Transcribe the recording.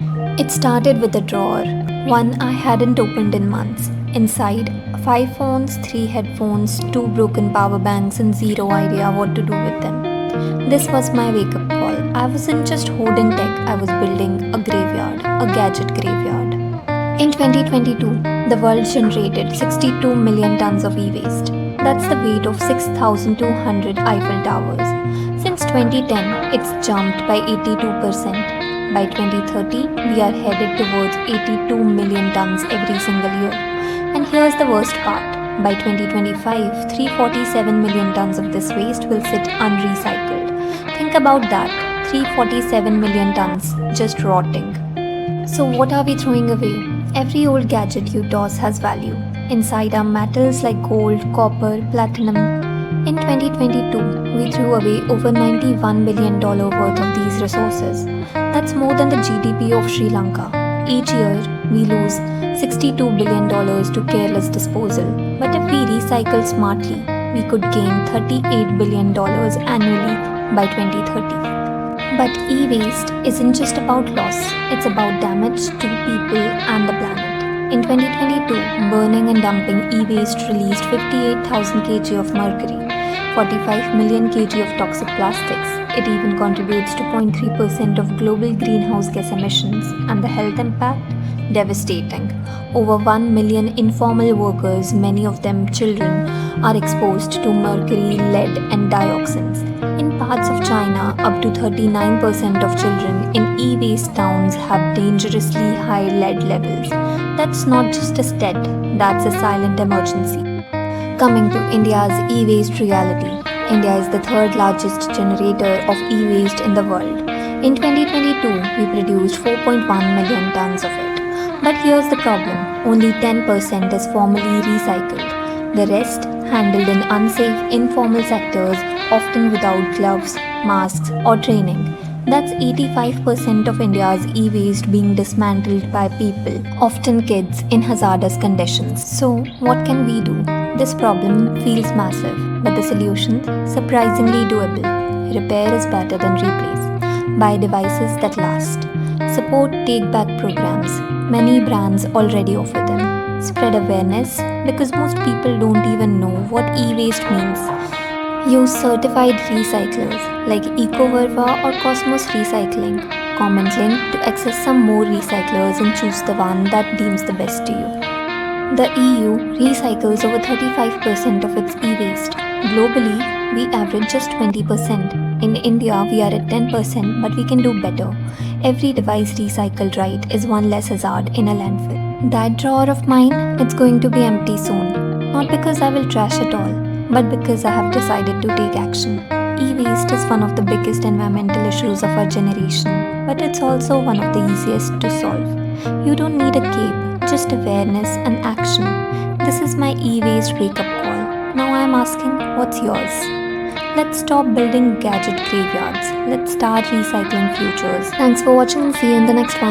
It started with a drawer, one I hadn't opened in months. Inside, 5 phones, 3 headphones, 2 broken power banks, and zero idea what to do with them. This was my wake up call. I wasn't just hoarding tech, I was building a graveyard, a gadget graveyard. In 2022, the world generated 62 million tons of e waste. That's the weight of 6,200 Eiffel Towers. Since 2010, it's jumped by 82%. By 2030, we are headed towards 82 million tons every single year. And here's the worst part. By 2025, 347 million tons of this waste will sit unrecycled. Think about that, 347 million tons just rotting. So what are we throwing away? Every old gadget you toss has value. Inside are metals like gold, copper, platinum. In 2022, we threw away over $91 billion worth of these resources. That's more than the GDP of Sri Lanka. Each year, we lose $62 billion to careless disposal. But if we recycle smartly, we could gain $38 billion annually by 2030. But e-waste isn't just about loss, it's about damage to people and the planet. In 2022, burning and dumping e-waste released 58,000 kg of mercury, 45 million kg of toxic plastics. It even contributes to 0.3% of global greenhouse gas emissions, and the health impact? Devastating. Over 1 million informal workers, many of them children, are exposed to mercury, lead, and dioxins. In parts of China, up to 39% of children in e-waste towns have dangerously high lead levels. That's not just a stat, that's a silent emergency. Coming to India's e-waste reality. India is the third largest generator of e-waste in the world. In 2022, we produced 4.1 million tons of it. But here's the problem, only 10% is formally recycled. The rest, handled in unsafe, informal sectors, often without gloves, masks, or training. That's 85% of India's e-waste being dismantled by people, often kids, in hazardous conditions. So, what can we do? This problem feels massive, but the solution, surprisingly doable. Repair is better than replace. Buy devices that last. Support take-back programs. Many brands already offer them. Spread awareness, because most people don't even know what e-waste means. Use certified recyclers like Ecoverva or Cosmos Recycling. Comment link to access some more recyclers and choose the one that deems the best to you. The EU recycles over 35% of its e-waste. Globally, we average just 20%. In India, we are at 10%, but we can do better. Every device recycled right is one less hazard in a landfill. That drawer of mine, it's going to be empty soon. Not because I will trash it all, but because I have decided to take action. E-waste is one of the biggest environmental issues of our generation, but it's also one of the easiest to solve. You don't need a cape, just awareness and action. This is my e-waste wake-up call. Now I'm asking, what's yours? Let's stop building gadget graveyards. Let's start recycling futures. Thanks for watching and see you in the next one.